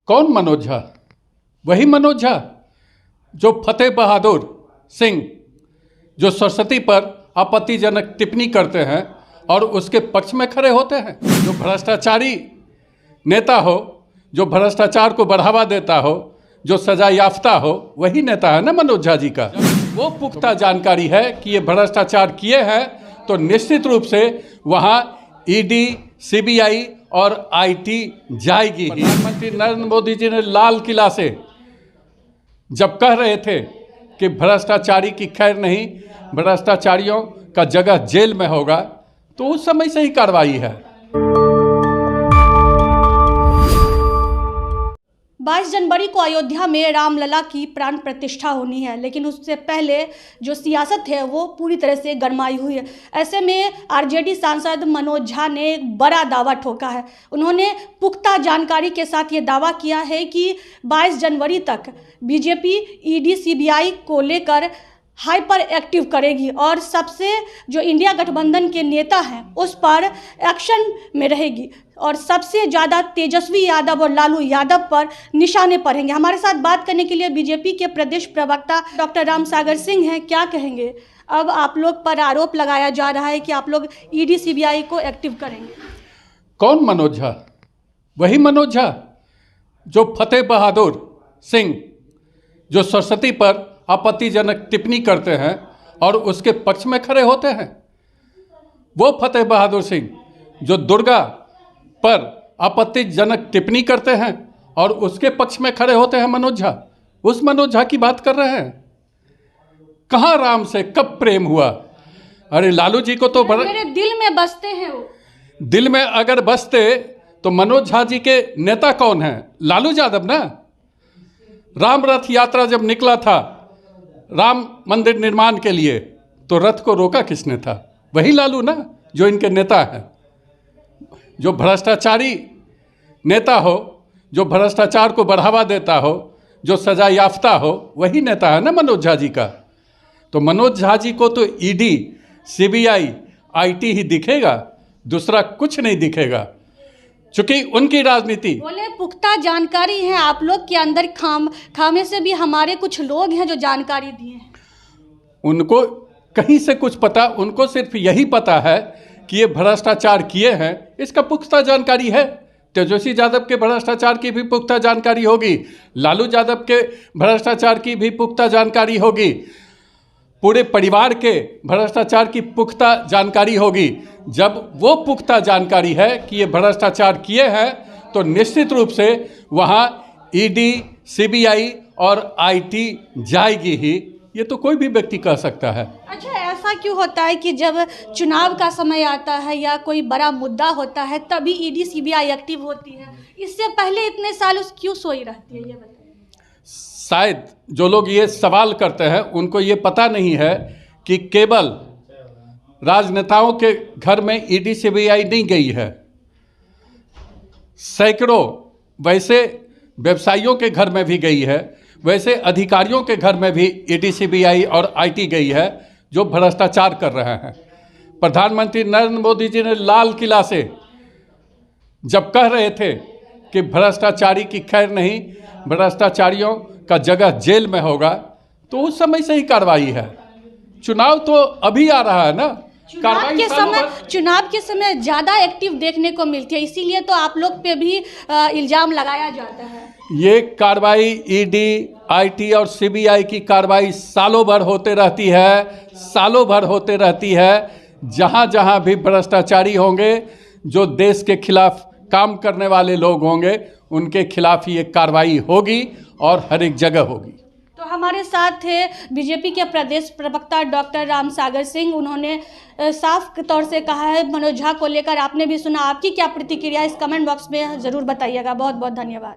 कौन मनोज झा? वही मनोज झा जो फतेह बहादुर सिंह जो सरस्वती पर आपत्तिजनक टिप्पणी करते हैं और उसके पक्ष में खड़े होते हैं। जो भ्रष्टाचारी नेता हो, जो भ्रष्टाचार को बढ़ावा देता हो, जो सजा याफ्ता हो, वही नेता है ना मनोज झा जी का। वो पुख्ता जानकारी है कि ये भ्रष्टाचार किए हैं तो निश्चित रूप से वहाँ ईडी, सीबीआई और आईटी जाएगी। प्रधानमंत्री नरेंद्र मोदी जी ने लाल किला से जब कह रहे थे कि भ्रष्टाचारी की खैर नहीं, भ्रष्टाचारियों का जगह जेल में होगा, तो उस समय से ही कार्रवाई है। 22 जनवरी को अयोध्या में रामलला की प्राण प्रतिष्ठा होनी है, लेकिन उससे पहले जो सियासत है वो पूरी तरह से गरमाई हुई है। ऐसे में आरजेडी सांसद मनोज झा ने एक बड़ा दावा ठोका है। उन्होंने पुख्ता जानकारी के साथ ये दावा किया है कि 22 जनवरी तक बीजेपी ईडी सीबीआई को लेकर हाइपर एक्टिव करेगी और सबसे जो इंडिया गठबंधन के नेता हैं उस पर एक्शन में रहेगी और सबसे ज़्यादा तेजस्वी यादव और लालू यादव पर निशाने पड़ेंगे। हमारे साथ बात करने के लिए बीजेपी के प्रदेश प्रवक्ता डॉक्टर रामसागर सिंह हैं। क्या कहेंगे? अब आप लोग पर आरोप लगाया जा रहा है कि आप लोग ईडी सीबीआई को एक्टिव करेंगे। कौन मनोज झा? वही मनोज झा जो फतेह बहादुर सिंह जो सरस्वती पर आपत्तिजनक टिप्पणी करते हैं और उसके पक्ष में खड़े होते हैं। वो फतेह बहादुर सिंह जो दुर्गा पर आपत्तिजनक टिप्पणी करते हैं और उसके पक्ष में खड़े होते हैं मनोज झा। उस मनोज झा की बात कर रहे हैं। कहाँ राम से कब प्रेम हुआ? अरे लालू जी को तो मेरे दिल में बसते हैं वो। दिल में अगर बसते तो मनोज झा जी के नेता कौन है? लालू यादव ना। राम रथ यात्रा जब निकला था राम मंदिर निर्माण के लिए, तो रथ को रोका किसने था? वही लालू ना, जो इनके नेता हैं। जो भ्रष्टाचारी नेता हो, जो भ्रष्टाचार को बढ़ावा देता हो, जो सजा याफ्ता हो, वही नेता है ना मनोज झा जी का। तो मनोज झा जी को तो ईडी, सीबीआई, आईटी ही दिखेगा, दूसरा कुछ नहीं दिखेगा, क्योंकि उनकी राजनीति। बोले पुख्ता जानकारी है आप लोग के अंदर, खामे से भी हमारे कुछ लोग हैं जो जानकारी दिए हैं। उनको कहीं से कुछ पता, उनको सिर्फ यही पता है कि ये भ्रष्टाचार किए हैं, इसका पुख्ता जानकारी है। तेजस्वी यादव के भ्रष्टाचार की भी पुख्ता जानकारी होगी, लालू यादव के भ्रष्टाचार की भी पुख्ता जानकारी होगी, पूरे परिवार के भ्रष्टाचार की पुख्ता जानकारी होगी। जब वो पुख्ता जानकारी है कि ये भ्रष्टाचार किए हैं तो निश्चित रूप से वहाँ ईडी, सीबीआई और आईटी जाएगी ही। ये तो कोई भी व्यक्ति कह सकता है। अच्छा, ऐसा क्यों होता है कि जब चुनाव का समय आता है या कोई बड़ा मुद्दा होता है तभी ईडी सीबीआई एक्टिव होती है? इससे पहले इतने साल क्यों सोई रहती है, ये बताइए। शायद जो लोग ये सवाल करते हैं उनको ये पता नहीं है कि केवल राजनेताओं के घर में ईडी सीबीआई नहीं गई है, सैकड़ों वैसे व्यवसायियों के घर में भी गई है, वैसे अधिकारियों के घर में भी ईडी सीबीआई और आईटी गई है जो भ्रष्टाचार कर रहे हैं। प्रधानमंत्री नरेंद्र मोदी जी ने लाल किला से जब कह रहे थे कि भ्रष्टाचारी की खैर नहीं, भ्रष्टाचारियों का जगह जेल में होगा, तो उस समय से ही कार्रवाई है। चुनाव तो अभी आ रहा है ना। चुनाव के समय ज़्यादा एक्टिव देखने को मिलती है, इसीलिए तो आप लोग पे भी इल्ज़ाम लगाया जाता है। ये कार्रवाई ईडी, आईटी और सीबीआई की कार्रवाई सालों भर होते रहती है, सालों भर होते रहती है। जहाँ जहाँ भी भ्रष्टाचारी होंगे, जो देश के खिलाफ काम करने वाले लोग होंगे, उनके खिलाफ ये कार्रवाई होगी और हर एक जगह होगी। तो हमारे साथ थे बीजेपी के प्रदेश प्रवक्ता डॉक्टर रामसागर सिंह। उन्होंने साफ तौर से कहा है मनोज झा को लेकर। आपने भी सुना, आपकी क्या प्रतिक्रिया इस कमेंट बॉक्स में ज़रूर बताइएगा। बहुत बहुत धन्यवाद।